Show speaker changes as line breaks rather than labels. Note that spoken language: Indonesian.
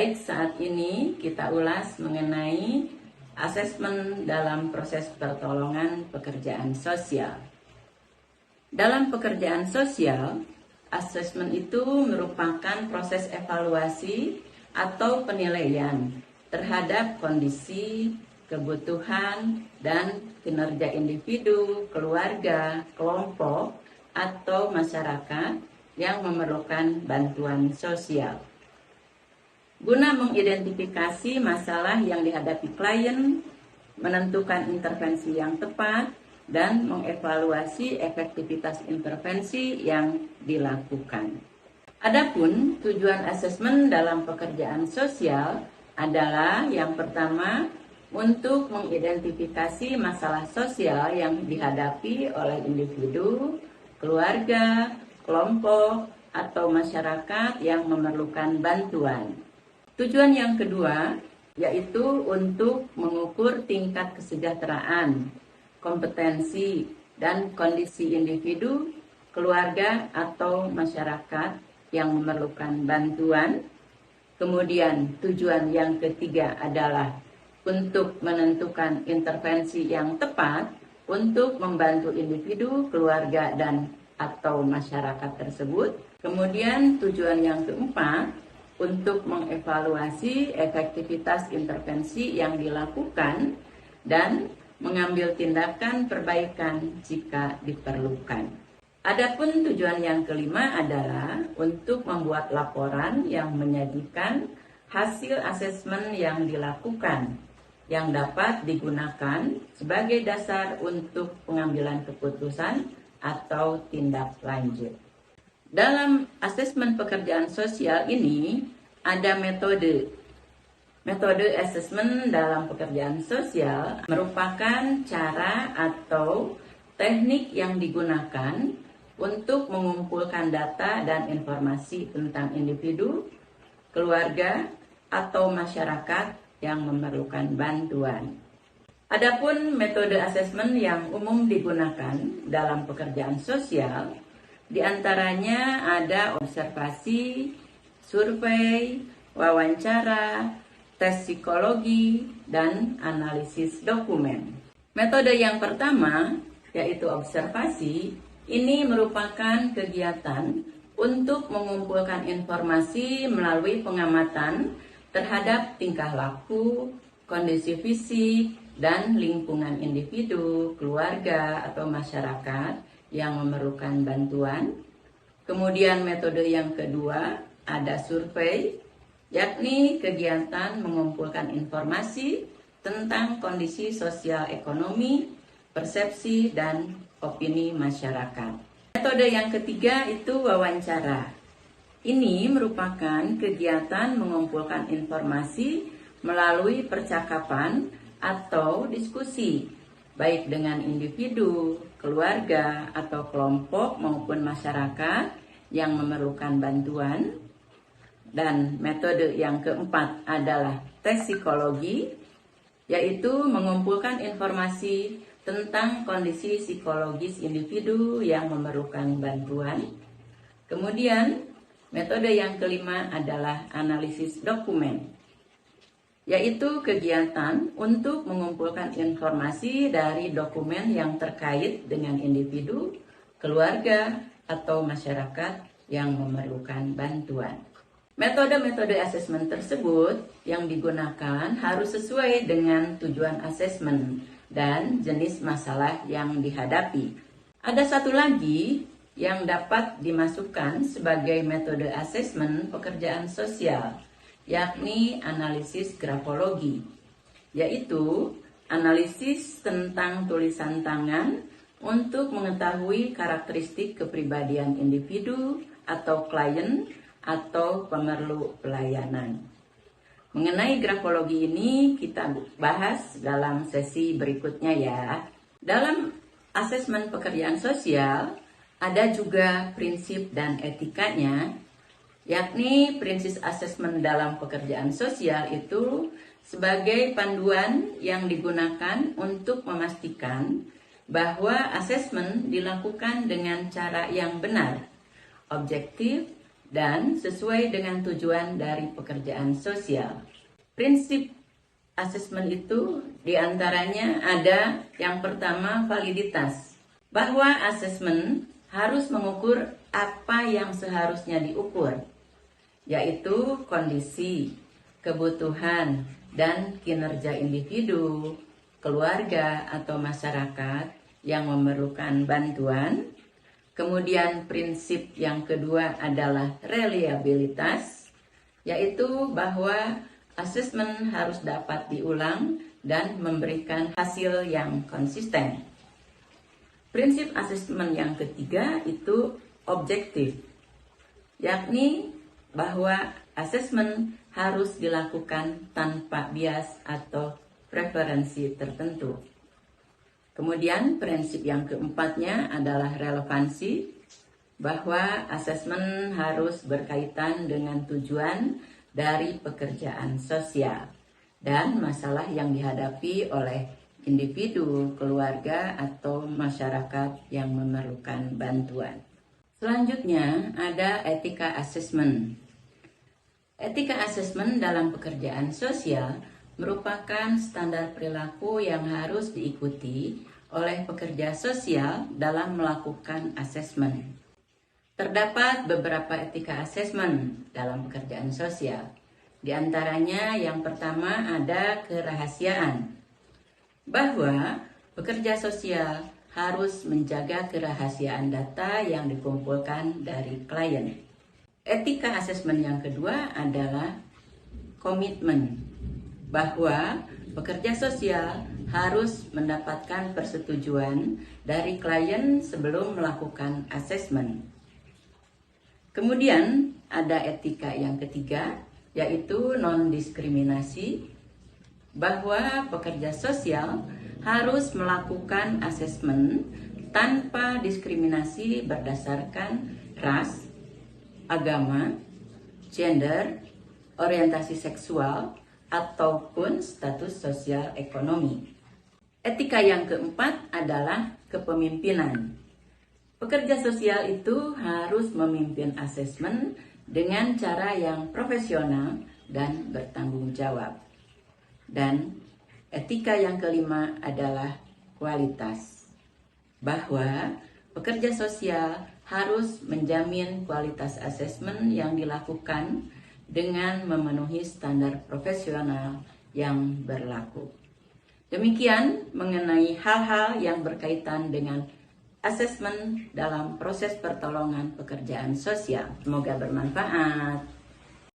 Baik, saat ini kita ulas mengenai asesmen dalam proses pertolongan pekerjaan sosial. Dalam pekerjaan sosial, asesmen itu merupakan proses evaluasi atau penilaian terhadap kondisi, kebutuhan, dan kinerja individu, keluarga, kelompok, atau masyarakat yang memerlukan bantuan sosial. Guna mengidentifikasi masalah yang dihadapi klien, menentukan intervensi yang tepat, dan mengevaluasi efektivitas intervensi yang dilakukan. Adapun tujuan asesmen dalam pekerjaan sosial adalah yang pertama, untuk mengidentifikasi masalah sosial yang dihadapi oleh individu, keluarga, kelompok, atau masyarakat yang memerlukan bantuan. Tujuan yang kedua yaitu untuk mengukur tingkat kesejahteraan, kompetensi, dan kondisi individu, keluarga, atau masyarakat yang memerlukan bantuan. Kemudian tujuan yang ketiga adalah untuk menentukan intervensi yang tepat untuk membantu individu, keluarga, dan atau masyarakat tersebut. Kemudian tujuan yang keempat untuk mengevaluasi efektivitas intervensi yang dilakukan dan mengambil tindakan perbaikan jika diperlukan. Adapun tujuan yang kelima adalah untuk membuat laporan yang menyajikan hasil asesmen yang dilakukan yang dapat digunakan sebagai dasar untuk pengambilan keputusan atau tindak lanjut. Dalam asesmen pekerjaan sosial ini ada metode. Metode asesmen dalam pekerjaan sosial merupakan cara atau teknik yang digunakan untuk mengumpulkan data dan informasi tentang individu, keluarga, atau masyarakat yang memerlukan bantuan. Adapun metode asesmen yang umum digunakan dalam pekerjaan sosial di antaranya ada observasi, survei, wawancara, tes psikologi, dan analisis dokumen. Metode yang pertama, yaitu observasi, ini merupakan kegiatan untuk mengumpulkan informasi melalui pengamatan terhadap tingkah laku, kondisi fisik, dan lingkungan individu, keluarga, atau masyarakat yang memerlukan bantuan. Kemudian metode yang kedua ada survei, yakni kegiatan mengumpulkan informasi tentang kondisi sosial ekonomi, persepsi, dan opini masyarakat. Metode yang ketiga itu wawancara. Ini merupakan kegiatan mengumpulkan informasi melalui percakapan atau diskusi, baik dengan individu, keluarga, atau kelompok maupun masyarakat yang memerlukan bantuan. Dan metode yang keempat adalah tes psikologi, yaitu mengumpulkan informasi tentang kondisi psikologis individu yang memerlukan bantuan. Kemudian metode yang kelima adalah analisis dokumen, yaitu kegiatan untuk mengumpulkan informasi dari dokumen yang terkait dengan individu, keluarga, atau masyarakat yang memerlukan bantuan. Metode-metode asesmen tersebut yang digunakan harus sesuai dengan tujuan asesmen dan jenis masalah yang dihadapi. Ada satu lagi yang dapat dimasukkan sebagai metode asesmen pekerjaan sosial, yakni analisis grafologi, yaitu analisis tentang tulisan tangan untuk mengetahui karakteristik kepribadian individu atau klien atau pemerlu pelayanan. Mengenai grafologi ini kita bahas dalam sesi berikutnya ya. Dalam asesmen pekerjaan sosial ada juga prinsip dan etikanya, yakni prinsip asesmen dalam pekerjaan sosial itu sebagai panduan yang digunakan untuk memastikan bahwa asesmen dilakukan dengan cara yang benar, objektif, dan sesuai dengan tujuan dari pekerjaan sosial. Prinsip asesmen itu diantaranya ada yang pertama validitas, bahwa asesmen harus mengukur apa yang seharusnya diukur, yaitu kondisi, kebutuhan, dan kinerja individu, keluarga, atau masyarakat yang memerlukan bantuan. Kemudian prinsip yang kedua adalah reliabilitas, yaitu bahwa asesmen harus dapat diulang dan memberikan hasil yang konsisten. Prinsip asesmen yang ketiga itu objektif, yakni bahwa asesmen harus dilakukan tanpa bias atau preferensi tertentu. Kemudian prinsip yang keempatnya adalah relevansi, bahwa asesmen harus berkaitan dengan tujuan dari pekerjaan sosial dan masalah yang dihadapi oleh individu, keluarga, atau masyarakat yang memerlukan bantuan. Selanjutnya ada etika asesmen. Etika asesmen dalam pekerjaan sosial merupakan standar perilaku yang harus diikuti oleh pekerja sosial dalam melakukan asesmen. Terdapat beberapa etika asesmen dalam pekerjaan sosial. Di antaranya yang pertama ada kerahasiaan, bahwa pekerja sosial harus menjaga kerahasiaan data yang dikumpulkan dari klien. Etika asesmen yang kedua adalah komitmen, bahwa pekerja sosial harus mendapatkan persetujuan dari klien sebelum melakukan asesmen. Kemudian ada etika yang ketiga, yaitu non-diskriminasi, bahwa pekerja sosial harus melakukan asesmen tanpa diskriminasi berdasarkan ras, agama, gender, orientasi seksual, ataupun status sosial ekonomi. Etika yang keempat adalah kepemimpinan. Pekerja sosial itu harus memimpin asesmen dengan cara yang profesional dan bertanggung jawab. Dan etika yang kelima adalah kualitas, bahwa pekerja sosial harus menjamin kualitas asesmen yang dilakukan dengan memenuhi standar profesional yang berlaku. Demikian mengenai hal-hal yang berkaitan dengan asesmen dalam proses pertolongan pekerjaan sosial. Semoga bermanfaat.